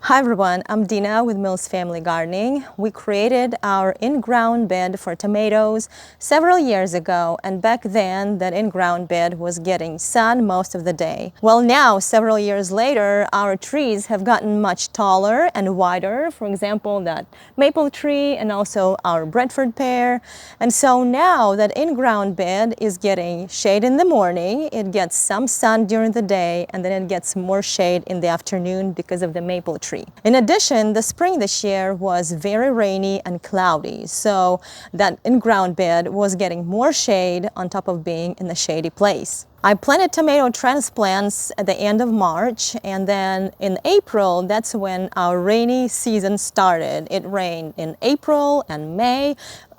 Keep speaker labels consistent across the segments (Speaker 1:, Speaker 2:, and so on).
Speaker 1: Hi everyone, I'm Dina with Mills Family Gardening. We created our in-ground bed for tomatoes several years ago, and back then that in-ground bed was getting sun most of the day. Well, now, several years later, our trees have gotten much taller and wider. For example, that maple tree and also our Bradford pear. And so now that in-ground bed is getting shade in the morning, it gets some sun during the day, and then it gets more shade in the afternoon because of the maple tree. In addition, the spring this year was very rainy and cloudy, so that in-ground bed was getting more shade on top of being in a shady place. I planted tomato transplants at the end of March, and then in April, that's when our rainy season started. It rained in April and May,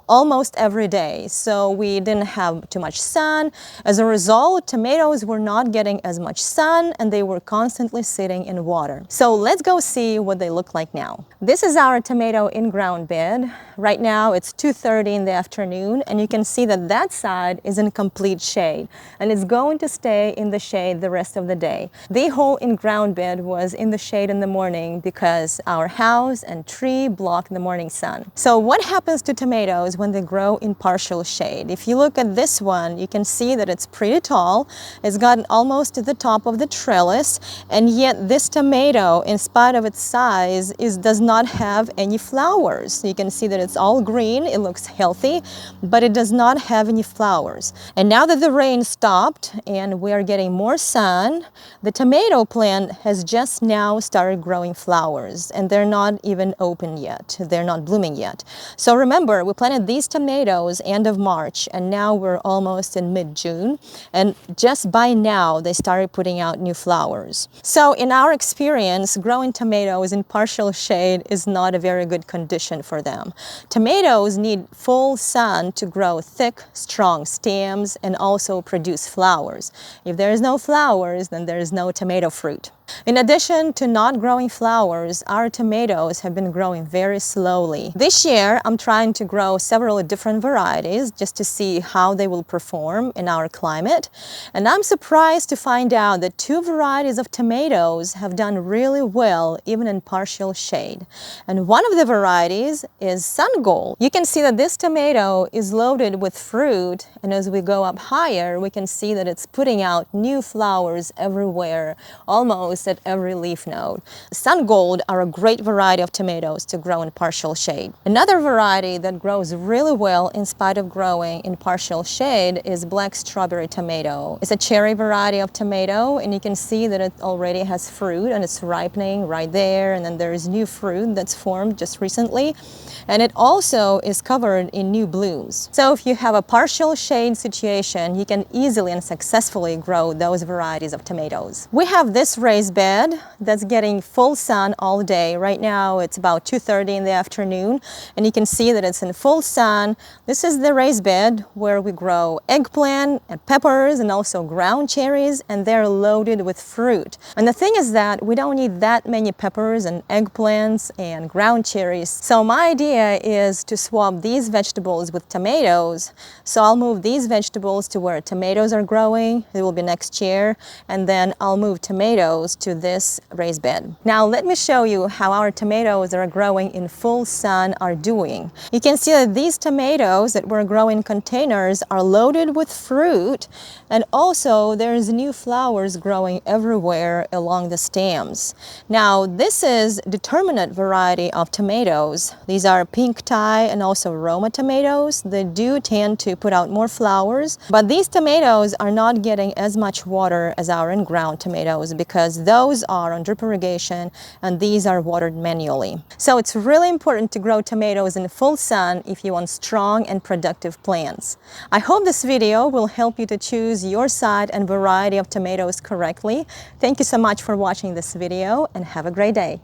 Speaker 1: almost every day, so we didn't have too much sun. As a result, tomatoes were not getting as much sun and they were constantly sitting in water. So let's go see what they look like now. This is our tomato in-ground bed. Right now it's 2:30 in the afternoon, and you can see that that side is in complete shade, and it's going to stay in the shade the rest of the day. The whole in-ground bed was in the shade in the morning because our house and tree block the morning sun. So what happens to tomatoes when they grow in partial shade? If you look at this one, you can see that it's pretty tall. It's gotten almost to the top of the trellis, and yet this tomato, in spite of its size, does not have any flowers. You can see that it's all green, it looks healthy, but it does not have any flowers. And now that the rain stopped and we are getting more sun, the tomato plant has just now started growing flowers, and they're not even open yet. They're not blooming yet. So remember, we planted these tomatoes end of March, and now we're almost in mid-June, and just by now they started putting out new flowers. So in our experience, growing tomatoes in partial shade is not a very good condition for them. Tomatoes need full sun to grow thick, strong stems and also produce flowers. If there is no flowers, then there is no tomato fruit. In addition to not growing flowers, our tomatoes have been growing very slowly. This year, I'm trying to grow several different varieties just to see how they will perform in our climate. And I'm surprised to find out that two varieties of tomatoes have done really well, even in partial shade. And one of the varieties is Sun Gold. You can see that this tomato is loaded with fruit, and as we go up higher, we can see that it's putting out new flowers everywhere, almost at every leaf node. Sun Gold are a great variety of tomatoes to grow in partial shade. Another variety that grows really well in spite of growing in partial shade is Black Strawberry Tomato. It's a cherry variety of tomato, and you can see that it already has fruit and it's ripening right there, and then there is new fruit that's formed just recently, and it also is covered in new blooms. So if you have a partial shade situation, you can easily and successfully grow those varieties of tomatoes. We have this raised bed that's getting full sun all day. Right now it's about 2:30 in the afternoon, and you can see that it's in full sun. This is the raised bed where we grow eggplant and peppers and also ground cherries, and they're loaded with fruit. And the thing is that we don't need that many peppers and eggplants and ground cherries. So my idea is to swap these vegetables with tomatoes. So I'll move these vegetables to where tomatoes are growing. It will be next year, and then I'll move tomatoes to this raised bed. Now let me show you how our tomatoes that are growing in full sun are doing. You can see that these tomatoes that were growing in containers are loaded with fruit, and also there's new flowers growing everywhere along the stems. Now this is determinate variety of tomatoes. These are pink Thai and also Roma tomatoes. They do tend to put out more flowers, but these tomatoes are not getting as much water as our in-ground tomatoes because those are on drip irrigation and these are watered manually. So it's really important to grow tomatoes in full sun if you want strong and productive plants. I hope this video will help you to choose your site and variety of tomatoes correctly. Thank you so much for watching this video, and have a great day.